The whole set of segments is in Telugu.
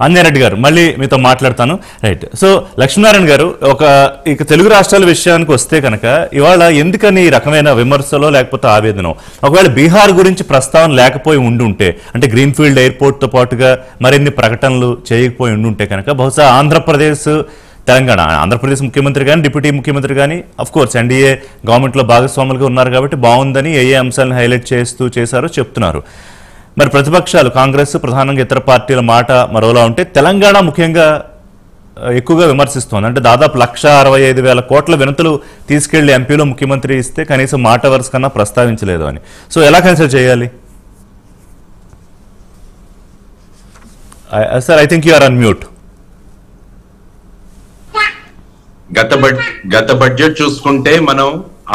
అంజనరెడ్డి గారు మళ్ళీ మీతో మాట్లాడతాను. రైట్. సో లక్ష్మీనారాయణ గారు, ఇక తెలుగు రాష్ట్రాల విషయానికి వస్తే కనుక ఇవాళ ఎందుకని ఈ రకమైన విమర్శలో లేకపోతే ఆవేదన, ఒకవేళ బీహార్ గురించి ప్రస్తావన లేకపోయి ఉండుంటే, అంటే గ్రీన్ఫీల్డ్ ఎయిర్పోర్ట్తో పాటుగా మరిన్ని ప్రకటనలు చేయకపోయి ఉండుంటే కనుక బహుశా ఆంధ్రప్రదేశ్, తెలంగాణ, ఆంధ్రప్రదేశ్ ముఖ్యమంత్రి కానీ డిప్యూటీ ముఖ్యమంత్రి కానీ కోర్స్ ఎన్డీఏ గవర్నమెంట్లో భాగస్వాములుగా ఉన్నారు కాబట్టి బాగుందని ఏ అంశాలను హైలైట్ చేశారో చెప్తున్నారు. మరి ప్రతిపక్షాలు కాంగ్రెస్, ప్రధానంగా ఇతర పార్టీల మాట మరోలా ఉంటే తెలంగాణ ముఖ్యంగా ఎక్కువగా విమర్శిస్తోంది. అంటే దాదాపు 1,65,000 కోట్ల వినతులు తీసుకెళ్లి ఎంపీలో ముఖ్యమంత్రి ఇస్తే కనీసం మాట వరుస కన్నా ప్రస్తావించలేదు అని. సో ఎలా కన్సిడర్ చేయాలి? Sir, I think you are an mute. గత బడ్జెట్ చూసుకుంటే మనం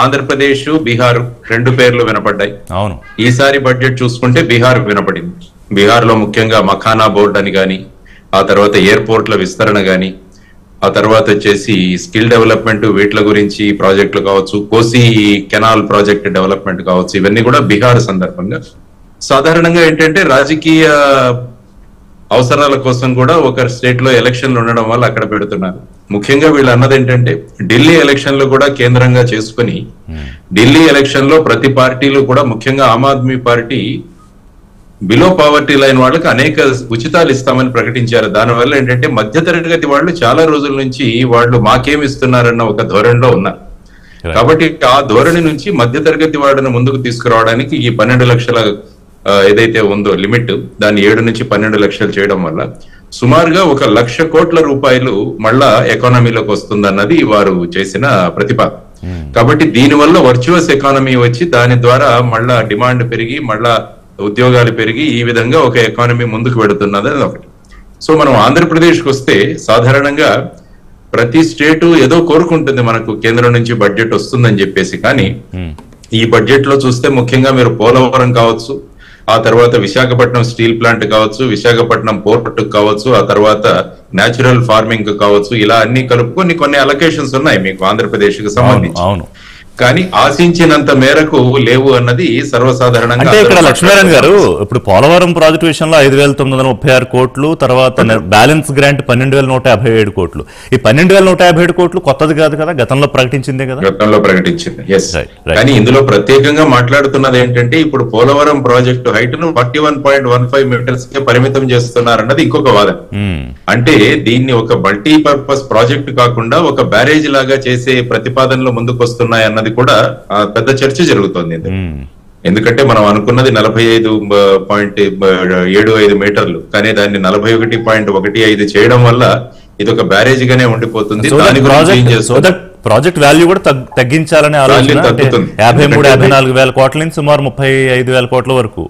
ఆంధ్రప్రదేశ్, బీహార్ 2 పేర్లు వినపడ్డాయి. అవును. ఈసారి బడ్జెట్ చూసుకుంటే బీహార్ వినపడింది. బీహార్ లో ముఖ్యంగా మఖానా బోర్డ్ అని గాని, ఆ తర్వాత ఎయిర్పోర్ట్ల విస్తరణ గాని, ఆ తర్వాత వచ్చేసి స్కిల్ డెవలప్మెంట్, వీటిల గురించి ప్రాజెక్టులు కావచ్చు, కోసి కెనాల్ ప్రాజెక్ట్ డెవలప్మెంట్ కావచ్చు, ఇవన్నీ కూడా బీహార్ సందర్భంగా. సాధారణంగా ఏంటంటే రాజకీయ అవసరాల కోసం కూడా ఒక స్టేట్ లో ఎలక్షన్లు ఉండడం వల్ల అక్కడ పెడుతున్నారు. ముఖ్యంగా వీళ్ళు అన్నది ఏంటంటే ఢిల్లీ ఎలక్షన్లు కూడా కేంద్రంగా చేసుకుని, ఢిల్లీ ఎలక్షన్ లో ప్రతి పార్టీలు కూడా, ముఖ్యంగా Aam Aadmi party below poverty line వాళ్ళకి అనేక ఉచితాలు ఇస్తామని ప్రకటించారు. దానివల్ల ఏంటంటే మధ్యతరగతి వాళ్ళు చాలా రోజుల నుంచి వాళ్ళు మాకేమి ఇస్తున్నారన్న ఒక ధోరణిలో ఉన్నారు. కాబట్టి ఆ ధోరణి నుంచి మధ్యతరగతి వాళ్ళని ముందుకు తీసుకురావడానికి ఈ 12 లక్షల ఏదైతే ఉందో లిమిట్, దాన్ని 7 నుంచి 12 లక్షలు చేయడం వల్ల సుమారుగా 1,00,000 కోట్ల రూపాయలు మళ్ళా ఎకానమీలోకి వస్తుందన్నది వారు చేసిన ప్రతిపాదన. కాబట్టి దీనివల్ల వర్చువస్ ఎకానమీ వచ్చి దాని ద్వారా మళ్ళా డిమాండ్ పెరిగి, మళ్ళా ఉద్యోగాలు పెరిగి, ఈ విధంగా ఒక ఎకానమీ ముందుకు పెడుతున్నది ఒకటి. సో మనం ఆంధ్రప్రదేశ్కి వస్తే సాధారణంగా ప్రతి స్టేటు ఏదో కోరుకుంటుంది మనకు కేంద్రం నుంచి బడ్జెట్ వస్తుందని చెప్పేసి. కానీ ఈ బడ్జెట్ లో చూస్తే ముఖ్యంగా మీరు పోలవరం కావచ్చు, ఆ తర్వాత విశాఖపట్నం స్టీల్ ప్లాంట్ కావచ్చు, విశాఖపట్నం పోర్ట్ కావచ్చు, ఆ తర్వాత న్యాచురల్ ఫార్మింగ్ కావచ్చు, ఇలా అన్ని కలుపుకొని కొన్ని అలొకేషన్స్ ఉన్నాయి మీకు ఆంధ్రప్రదేశ్ కి సంబంధించి. కానీ ఆశించినంత మేరకు లేవు అన్నది సర్వసాధారణంగా. అంటే ఇక్కడ లక్ష్మీనారాయణ గారు, ఇప్పుడు పోలవరం ప్రాజెక్టు విషయంలో 5,936 కోట్లు, తర్వాత బ్యాలెన్స్ గ్రాంట్ 12,157 కోట్లు. ఈ 12,157 కోట్లు కొత్తది కాదు కదా, గతంలో ప్రకటించిందే కదా. గతంలో ప్రకటించింది, ఎస్. కానీ ఇందులో ప్రత్యేకంగా మాట్లాడుతున్నది ఏంటంటే ఇప్పుడు పోలవరం ప్రాజెక్టు హైట్ ను 41.15 మీటర్స్ కే పరిమితం చేస్తున్నారన్నది ఇంకొక వాదన. అంటే దీన్ని ఒక మల్టీపర్పస్ ప్రాజెక్టు కాకుండా ఒక బ్యారేజ్ లాగా చేసే ప్రతిపాదనలు ముందుకు వస్తున్నాయి అన్నది కూడా పెద్ద చర్చ జరుగుతోంది. ఎందుకంటే మనం అనుకున్నది 45.75 మీటర్లు, కానీ దాన్ని 41.15 చేయడం వల్ల ఇది ఒక బ్యారేజ్ గానే ఉండిపోతుంది. ప్రాజెక్ట్ వాల్యూ కూడా తగ్గించాలనే ఆలోచన. 53-54 కోట్ల నుంచి సుమారు 35,000 కోట్ల వరకు.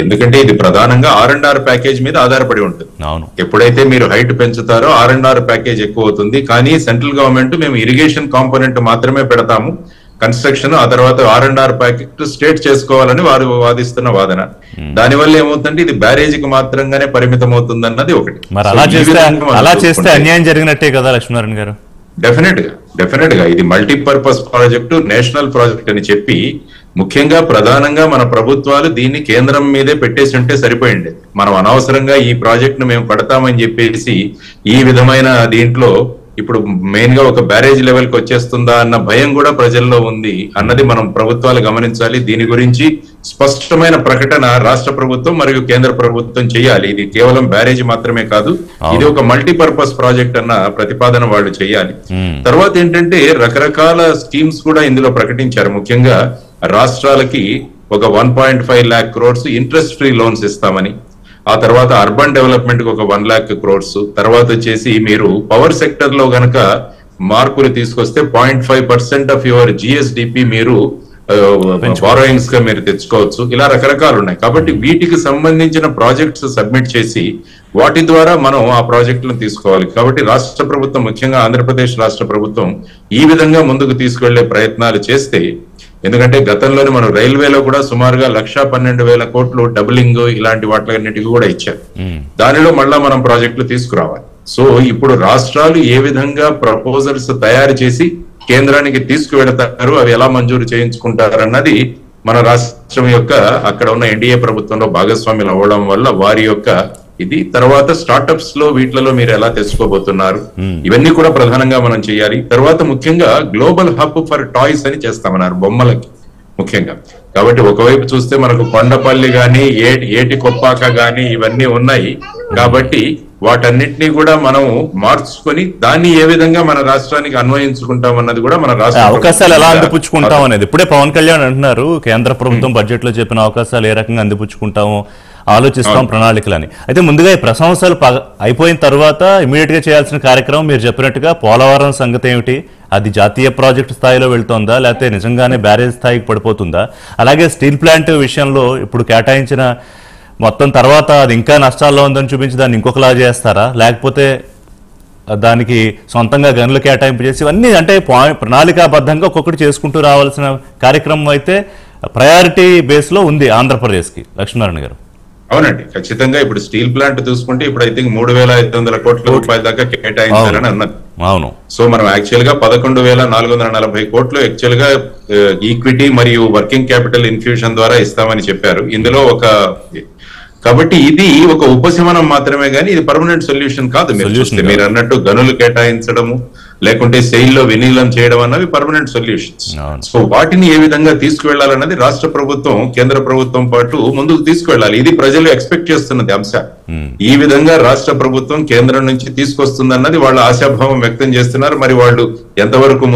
ఎందుకంటే ఇది ప్రధానంగా R&R ప్యాకేజ్ మీద ఆధారపడి ఉంటుంది. ఎప్పుడైతే మీరు హైట్ పెంచుతారో R&R ప్యాకేజ్ ఎక్కువ అవుతుంది. కానీ సెంట్రల్ గవర్నమెంట్ మేము ఇరిగేషన్ కాంపోనెంట్ మాత్రమే పెడతాము, కన్స్ట్రక్షన్, ఆ తర్వాత R&R ప్యాకేజ్ స్టేట్ చేసుకోవాలని వారు వాదిస్తున్న వాదన. దానివల్ల ఏమవుతుందంటే ఇది బ్యారేజ్ కి మాత్రంగానే పరిమితం అవుతుంది అన్నది ఒకటి. అలా చేస్తే అన్యాయం జరిగినట్టే కదా లక్ష్మీనారాయణ గారు. డెఫినెట్ గా ఇది మల్టీపర్పస్ ప్రాజెక్టు, నేషనల్ ప్రాజెక్ట్ అని చెప్పి ముఖ్యంగా ప్రధానంగా మన ప్రభుత్వాలు దీన్ని కేంద్రం మీదే పెట్టేసి ఉంటే సరిపోయింది. మనం అనవసరంగా ఈ ప్రాజెక్ట్ ను మేము పడతామని చెప్పేసి ఈ విధమైన దీంట్లో ఇప్పుడు మెయిన్ గా ఒక బ్యారేజ్ లెవెల్ కి వచ్చేస్తుందా అన్న భయం కూడా ప్రజల్లో ఉంది అన్నది మనం ప్రభుత్వాలు గమనించాలి. దీని గురించి స్పష్టమైన ప్రకటన రాష్ట్ర ప్రభుత్వం మరియు కేంద్ర ప్రభుత్వం చేయాలి. ఇది కేవలం బ్యారేజ్ మాత్రమే కాదు, ఇది ఒక మల్టీపర్పస్ ప్రాజెక్ట్ అన్న ప్రతిపాదన వాళ్ళు చేయాలి. తర్వాత ఏంటంటే రకరకాల స్కీమ్స్ కూడా ఇందులో ప్రకటించారు. ముఖ్యంగా రాష్ట్రాలకి ఒక 1.5 lakh crores interest free loans ఇస్తామని, ఆ తర్వాత అర్బన్ డెవలప్మెంట్ కి ఒక 1 lakh crores, తర్వాత వచ్చేసి మీరు పవర్ సెక్టర్ లో గనక మార్పులు తీసుకొస్తే 0.5% ఆఫ్ యువర్ జిఎస్డిపి మీరు బారోయింగ్స్ గా మీరు తెచ్చుకోవచ్చు. ఇలా రకరకాలు ఉన్నాయి. కాబట్టి వీటికి సంబంధించిన ప్రాజెక్ట్స్ సబ్మిట్ చేసి వాటి ద్వారా మనం ఆ ప్రాజెక్టులను తీసుకోవాలి. కాబట్టి రాష్ట్ర ప్రభుత్వం, ముఖ్యంగా ఆంధ్రప్రదేశ్ రాష్ట్ర ప్రభుత్వం ఈ విధంగా ముందుకు తీసుకెళ్లే ప్రయత్నాలు చేస్తే, ఎందుకంటే గతంలోనే మనం రైల్వేలో కూడా సుమారుగా 1,12,000 కోట్లు డబులింగ్ ఇలాంటి వాటిలన్నిటికీ కూడా ఇచ్చారు. దానిలో మళ్ళా మనం ప్రాజెక్టులు తీసుకురావాలి. సో ఇప్పుడు రాష్ట్రాలు ఏ విధంగా ప్రపోజల్స్ తయారు చేసి కేంద్రానికి తీసుకువెడతారు, అవి ఎలా మంజూరు చేయించుకుంటారు అన్నది మన రాష్ట్రం యొక్క అక్కడ ఉన్న ఎన్డీఏ ప్రభుత్వంలో భాగస్వామ్యులు అవ్వడం వల్ల వారి యొక్క ఇది. తర్వాత స్టార్టప్స్ లో వీటిలో మీరు ఎలా తెచ్చుకోబోతున్నారు, ఇవన్నీ కూడా ప్రధానంగా మనం చేయాలి. తర్వాత ముఖ్యంగా గ్లోబల్ హబ్ ఫర్ టాయ్స్ అని చేస్తామన్నారు, బొమ్మలకి ముఖ్యంగా. కాబట్టి ఒకవైపు చూస్తే మనకు కొండపల్లి గాని ఏటి కొప్పాక గాని ఇవన్నీ ఉన్నాయి. కాబట్టి వాటన్నిటినీ కూడా మనం మార్చుకొని దాన్ని ఏ విధంగా మన రాష్ట్రానికి అన్వయించుకుంటాం అన్నది కూడా మన రాష్ట్ర అవకాశాలు ఎలా అందిపుచ్చుకుంటాం అనేది ఇప్పుడే పవన్ కళ్యాణ్ అంటున్నారు, కేంద్ర ప్రభుత్వం బడ్జెట్ లో చెప్పిన అవకాశాలు ఏ రకంగా అందిపుచ్చుకుంటామో ఆలోచిస్తాం ప్రణాళికలని. అయితే ముందుగా ఈ ప్రశంసలు అయిపోయిన తర్వాత ఇమీడియట్ గా చేయాల్సిన కార్యక్రమం మీరు చెప్పినట్టుగా పోలవరం సంగతి ఏమిటి, అది జాతీయ ప్రాజెక్టు స్థాయిలో వెళ్తోందా లేకపోతే నిజంగానే బ్యారేజ్ స్థాయికి పడిపోతుందా? అలాగే స్టీల్ ప్లాంట్ విషయంలో ఇప్పుడు కేటాయించిన మొత్తం తర్వాత అది ఇంకా నష్టాల్లో ఉందని చూపించి దాన్ని ఇంకొకలా చేస్తారా, లేకపోతే దానికి సొంతంగా గనులు కేటాయింపు చేసి ఇవన్నీ అంటే ప్రణాళికాబద్ధంగా ఒక్కొక్కటి చేసుకుంటూ రావాల్సిన కార్యక్రమం అయితే ప్రయారిటీ బేస్ లో ఉంది ఆంధ్రప్రదేశ్కి. లక్ష్మీనారాయణ గారు. అవునండి, ఖచ్చితంగా. ఇప్పుడు స్టీల్ ప్లాంట్ చూసుకుంటే ఇప్పుడు ఐ థింక్ 3,500 కోట్ల రూపాయల దాకా కేటాయించాలని అన్నది. అవును. సో మనం యాక్చువల్ గా 11,440 కోట్లు యాక్చువల్ గా ఈక్విటీ మరియు వర్కింగ్ క్యాపిటల్ ఇన్ఫ్యూషన్ ద్వారా ఇస్తామని చెప్పారు. ఇందులో కాబట్టి ఇది ఒక ఉపశమనం మాత్రమే గానీ ఇది పర్మనెంట్ సొల్యూషన్ కాదు. మీరు అన్నట్టు గనులు కేటాయించడము లేకుంటే సెయిల్లో విలీనం చేయడం అన్నవి పర్మనెంట్ సొల్యూషన్స్. సో వాటిని ఏ విధంగా తీసుకువెళ్లాలన్నది రాష్ట్ర ప్రభుత్వం కేంద్ర ప్రభుత్వం పాటు ముందుకు తీసుకువెళ్ళాలి. ఇది ప్రజలు ఎక్స్పెక్ట్ చేస్తున్నది అంశం. ఈ విధంగా రాష్ట్ర ప్రభుత్వం కేంద్రం నుంచి తీసుకొస్తుందన్నది వాళ్ళ ఆశాభావం వ్యక్తం చేస్తున్నారు. మరి వాళ్ళు ఎంతవరకు